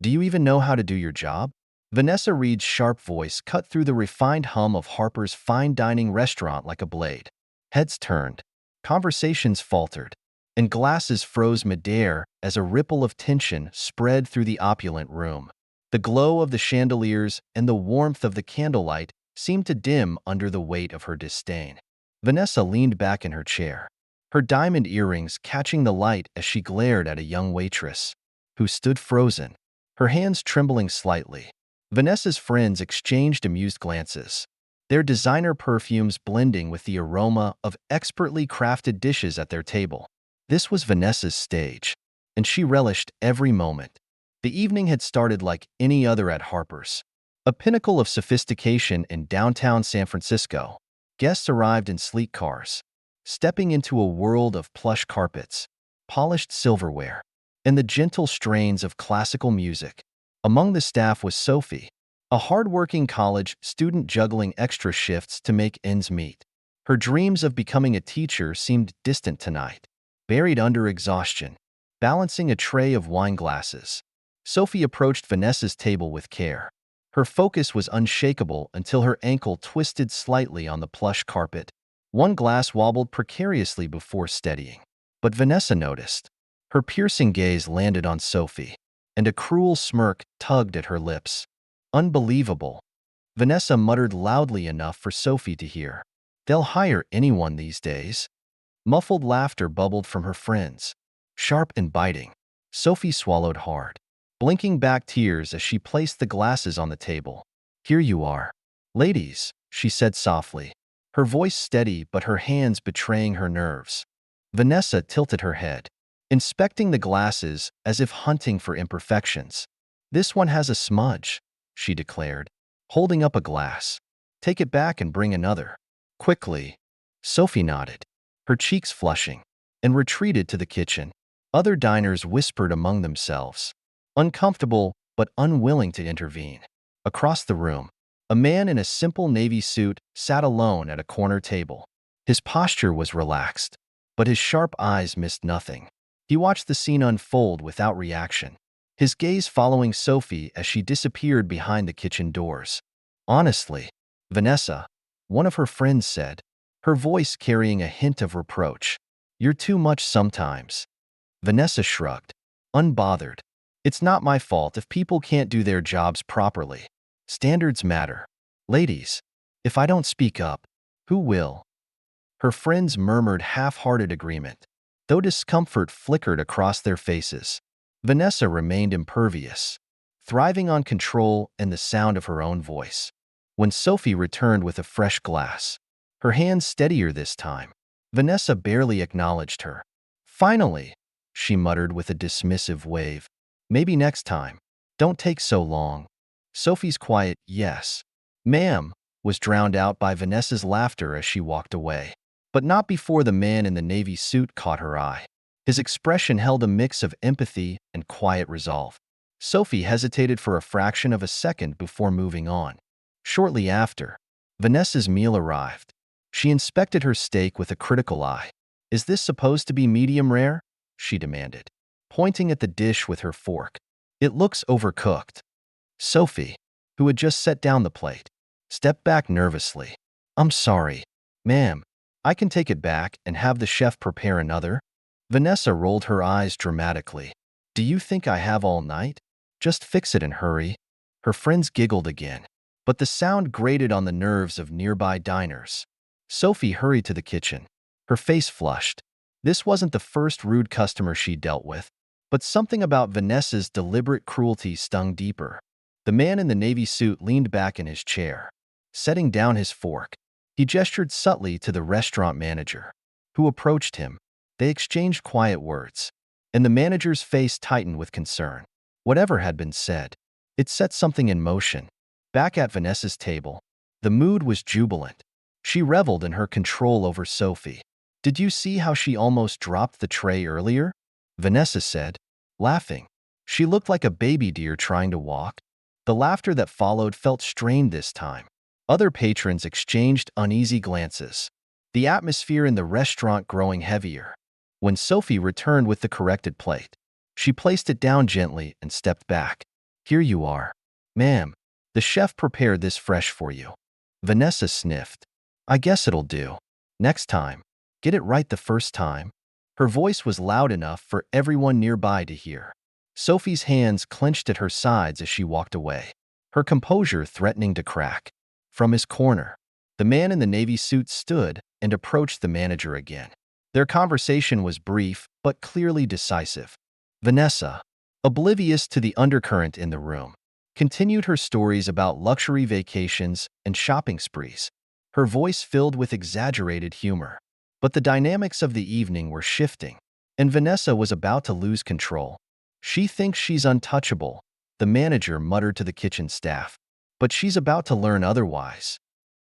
Do you even know how to do your job? Vanessa Reed's sharp voice cut through the refined hum of Harper's fine dining restaurant like a blade. Heads turned, conversations faltered, and glasses froze midair as a ripple of tension spread through the opulent room. The glow of the chandeliers and the warmth of the candlelight seemed to dim under the weight of her disdain. Vanessa leaned back in her chair, her diamond earrings catching the light as she glared at a young waitress, who stood frozen, her hands trembling slightly. Vanessa's friends exchanged amused glances, their designer perfumes blending with the aroma of expertly crafted dishes at their table. This was Vanessa's stage, and she relished every moment. The evening had started like any other at Harper's, a pinnacle of sophistication in downtown San Francisco. Guests arrived in sleek cars, stepping into a world of plush carpets, polished silverware, and the gentle strains of classical music. Among the staff was Sophie, a hard-working college student juggling extra shifts to make ends meet. Her dreams of becoming a teacher seemed distant tonight, buried under exhaustion. Balancing a tray of wine glasses, Sophie approached Vanessa's table with care. Her focus was unshakable until her ankle twisted slightly on the plush carpet. One glass wobbled precariously before steadying. But Vanessa noticed. Her piercing gaze landed on Sophie, and a cruel smirk tugged at her lips. Unbelievable. Vanessa muttered loudly enough for Sophie to hear. They'll hire anyone these days. Muffled laughter bubbled from her friends, sharp and biting. Sophie swallowed hard, blinking back tears as she placed the glasses on the table. Here you are. Ladies, she said softly, her voice steady but her hands betraying her nerves. Vanessa tilted her head, inspecting the glasses as if hunting for imperfections. This one has a smudge, she declared, holding up a glass. Take it back and bring another. Quickly. Sophie nodded, her cheeks flushing, and retreated to the kitchen. Other diners whispered among themselves, uncomfortable but unwilling to intervene. Across the room, a man in a simple navy suit sat alone at a corner table. His posture was relaxed, but his sharp eyes missed nothing. He watched the scene unfold without reaction, his gaze following Sophie as she disappeared behind the kitchen doors. Honestly, Vanessa, one of her friends said, her voice carrying a hint of reproach. You're too much sometimes. Vanessa shrugged, unbothered. It's not my fault if people can't do their jobs properly. Standards matter. Ladies, if I don't speak up, who will? Her friends murmured half-hearted agreement, though discomfort flickered across their faces. Vanessa remained impervious, thriving on control and the sound of her own voice. When Sophie returned with a fresh glass, her hands steadier this time, Vanessa barely acknowledged her. Finally, she muttered with a dismissive wave. Maybe next time. Don't take so long. Sophie's quiet, yes, ma'am, was drowned out by Vanessa's laughter as she walked away. But not before the man in the navy suit caught her eye. His expression held a mix of empathy and quiet resolve. Sophie hesitated for a fraction of a second before moving on. Shortly after, Vanessa's meal arrived. She inspected her steak with a critical eye. Is this supposed to be medium rare? She demanded, pointing at the dish with her fork. It looks overcooked. Sophie, who had just set down the plate, stepped back nervously. I'm sorry, ma'am. I can take it back and have the chef prepare another. Vanessa rolled her eyes dramatically. Do you think I have all night? Just fix it and hurry. Her friends giggled again, but the sound grated on the nerves of nearby diners. Sophie hurried to the kitchen, her face flushed. This wasn't the first rude customer she dealt with, but something about Vanessa's deliberate cruelty stung deeper. The man in the navy suit leaned back in his chair, setting down his fork. He gestured subtly to the restaurant manager, who approached him. They exchanged quiet words, and the manager's face tightened with concern. Whatever had been said, it set something in motion. Back at Vanessa's table, the mood was jubilant. She reveled in her control over Sophie. Did you see how she almost dropped the tray earlier? Vanessa said, laughing. She looked like a baby deer trying to walk. The laughter that followed felt strained this time. Other patrons exchanged uneasy glances, the atmosphere in the restaurant growing heavier. When Sophie returned with the corrected plate, she placed it down gently and stepped back. Here you are. Ma'am, the chef prepared this fresh for you. Vanessa sniffed. I guess it'll do. Next time, get it right the first time. Her voice was loud enough for everyone nearby to hear. Sophie's hands clenched at her sides as she walked away, her composure threatening to crack. From his corner, the man in the navy suit stood and approached the manager again. Their conversation was brief but clearly decisive. Vanessa, oblivious to the undercurrent in the room, continued her stories about luxury vacations and shopping sprees, her voice filled with exaggerated humor. But the dynamics of the evening were shifting, and Vanessa was about to lose control. She thinks she's untouchable, the manager muttered to the kitchen staff. But she's about to learn otherwise.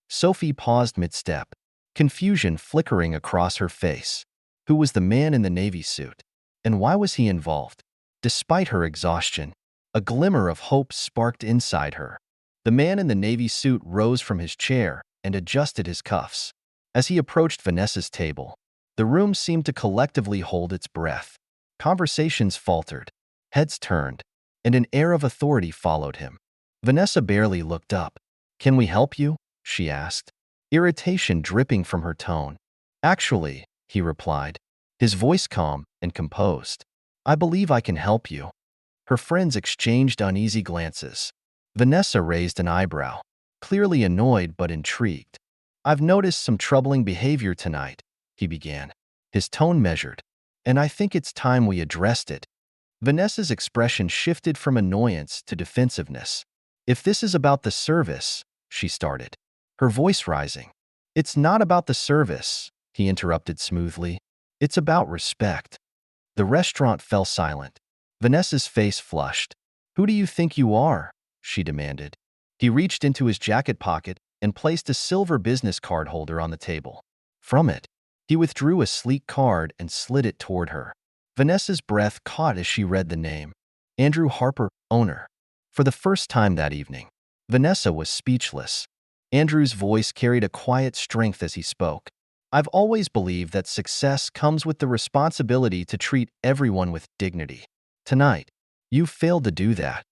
Sophie paused mid-step, confusion flickering across her face. Who was the man in the navy suit? And why was he involved? Despite her exhaustion, a glimmer of hope sparked inside her. The man in the navy suit rose from his chair and adjusted his cuffs. As he approached Vanessa's table, the room seemed to collectively hold its breath. Conversations faltered, heads turned, and an air of authority followed him. Vanessa barely looked up. Can we help you? She asked, irritation dripping from her tone. Actually, he replied, his voice calm and composed. I believe I can help you. Her friends exchanged uneasy glances. Vanessa raised an eyebrow, clearly annoyed but intrigued. I've noticed some troubling behavior tonight, he began, his tone measured, and I think it's time we addressed it. Vanessa's expression shifted from annoyance to defensiveness. If this is about the service, she started, her voice rising. It's not about the service, he interrupted smoothly. It's about respect. The restaurant fell silent. Vanessa's face flushed. Who do you think you are? She demanded. He reached into his jacket pocket and placed a silver business card holder on the table. From it, he withdrew a sleek card and slid it toward her. Vanessa's breath caught as she read the name. Andrew Harper, owner. For the first time that evening, Vanessa was speechless. Andrew's voice carried a quiet strength as he spoke. I've always believed that success comes with the responsibility to treat everyone with dignity. Tonight, you failed to do that.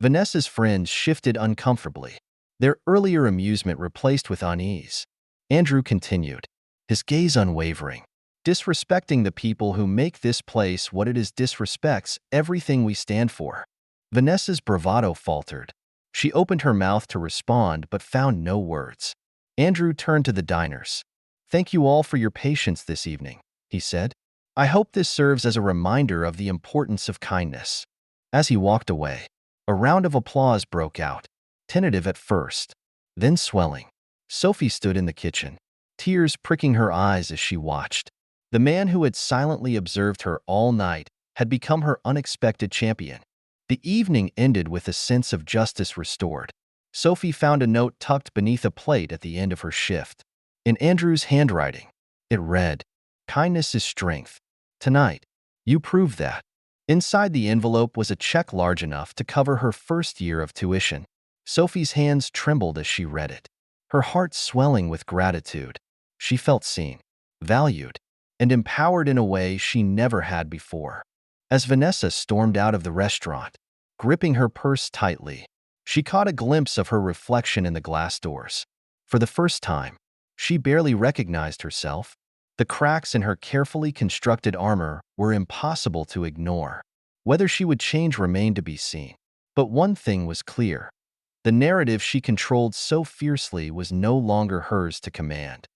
Vanessa's friends shifted uncomfortably, their earlier amusement replaced with unease. Andrew continued, his gaze unwavering. Disrespecting the people who make this place what it is disrespects everything we stand for. Vanessa's bravado faltered. She opened her mouth to respond but found no words. Andrew turned to the diners. Thank you all for your patience this evening, he said. I hope this serves as a reminder of the importance of kindness. As he walked away, a round of applause broke out, tentative at first, then swelling. Sophie stood in the kitchen, tears pricking her eyes as she watched. The man who had silently observed her all night had become her unexpected champion. The evening ended with a sense of justice restored. Sophie found a note tucked beneath a plate at the end of her shift. In Andrew's handwriting, it read, kindness is strength. Tonight, you proved that. Inside the envelope was a check large enough to cover her first year of tuition. Sophie's hands trembled as she read it, her heart swelling with gratitude. She felt seen, valued, and empowered in a way she never had before. As Vanessa stormed out of the restaurant, gripping her purse tightly, she caught a glimpse of her reflection in the glass doors. For the first time, she barely recognized herself. The cracks in her carefully constructed armor were impossible to ignore. Whether she would change remained to be seen. But one thing was clear. The narrative she controlled so fiercely was no longer hers to command.